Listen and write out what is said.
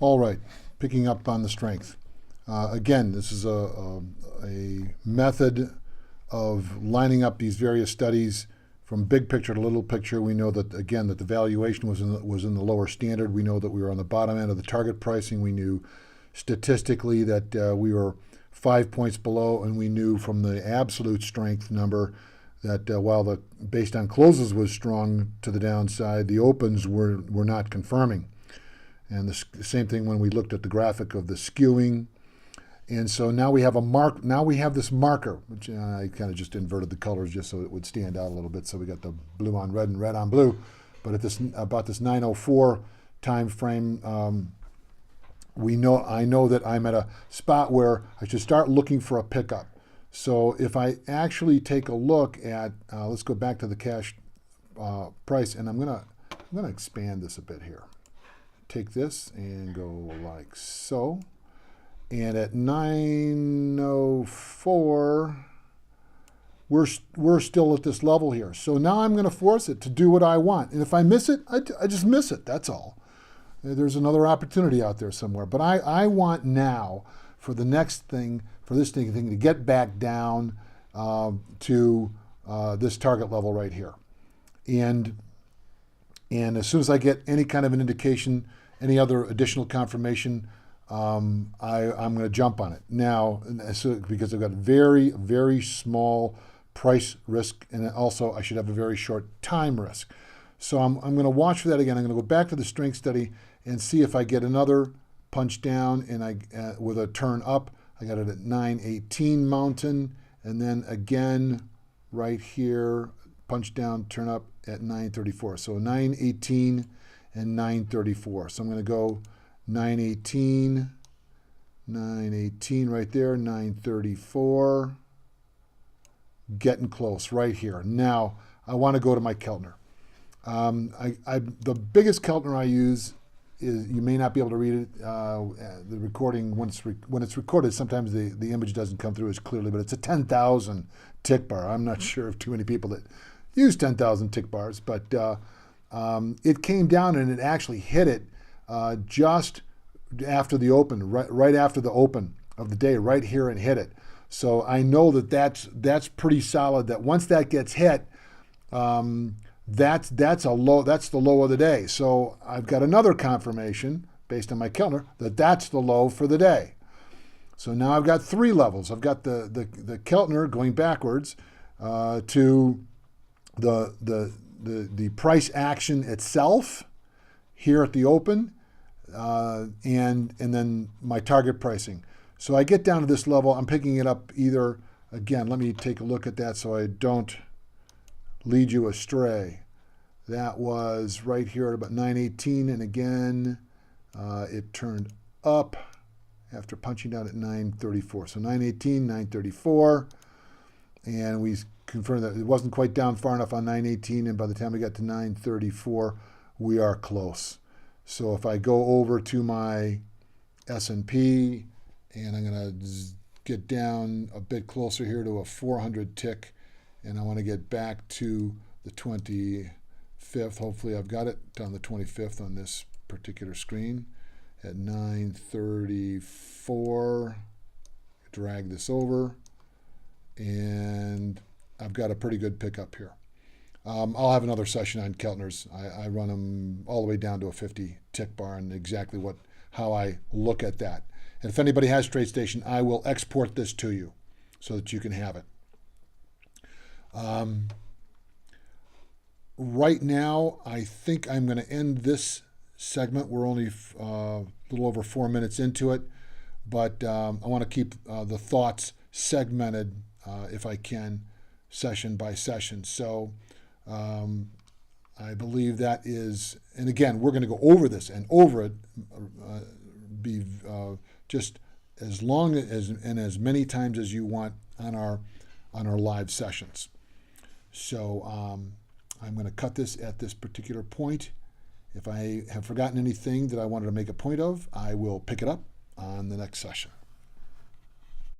All right, picking up on the strength. Again, this is a method of lining up these various studies from big picture to little picture. We know that, again, that the valuation was in the lower standard. We know that we were on the bottom end of the target pricing. We knew statistically that we were 5 points below, and we knew from the absolute strength number that while the based on closes was strong to the downside, the opens were not confirming. And the same thing when we looked at the graphic of the skewing. And so now we have now we have this marker, which I kind of just inverted the colors just so it would stand out a little bit. So we got the blue on red and red on blue. But at about this 9:04 time frame, I know that I'm at a spot where I should start looking for a pickup. So if I actually take a look at, let's go back to the cash price, and I'm gonna expand this a bit here. Take this and go like so. And at 9:04, we're still at this level here. So now I'm going to force it to do what I want. And if I miss it, I just miss it. That's all. There's another opportunity out there somewhere. But I want now for the next thing, for this thing to get back down to this target level right here. And as soon as I get any kind of an indication, any other additional confirmation, I'm going to jump on it now, because I've got very, very small price risk, and also I should have a very short time risk. So I'm going to watch for that again. I'm going to go back to the strength study and see if I get another punch down and with a turn up. I got it at 9:18 mountain, and then again right here, punch down, turn up at 9:34. So 9:18 and 9:34. So I'm going to go 9:18 right there, 9:34, getting close right here. Now, I want to go to my Keltner. The biggest Keltner I use is, you may not be able to read it, the recording, when it's recorded, sometimes the image doesn't come through as clearly, but it's a 10,000 tick bar. I'm not sure of too many people that use 10,000 tick bars, but it came down and it actually hit it just after the open, right after the open of the day, right here, and hit it. So I know that's pretty solid. That once that gets hit, that's a low. That's the low of the day. So I've got another confirmation based on my Keltner that that's the low for the day. So now I've got three levels. I've got the Keltner going backwards to the price action itself here at the open, and then my target pricing. So I get down to this level. I'm picking it up either, again, let me take a look at that so I don't lead you astray. That was right here at about 9:18, and again, it turned up after punching down at 9:34. So 9:18, 9:34, and we confirmed that it wasn't quite down far enough on 9:18, and by the time we got to 9:34, we are close. So if I go over to my S&P, and I'm going to get down a bit closer here to a 400 tick, and I want to get back to the 25th. Hopefully I've got it on the 25th on this particular screen at 9:34. Drag this over, and I've got a pretty good pickup here. I'll have another session on Keltners. I run them all the way down to a 50 tick bar, and exactly how I look at that. And if anybody has TradeStation, I will export this to you so that you can have it. Right now, I think I'm going to end this segment. We're only a little over 4 minutes into it, but I want to keep the thoughts segmented, if I can, session by session. So I believe that is, and again, we're going to go over this and over it, just as long as and as many times as you want on our live sessions. So I'm going to cut this at this particular point. If I have forgotten anything that I wanted to make a point of, I will pick it up on the next session.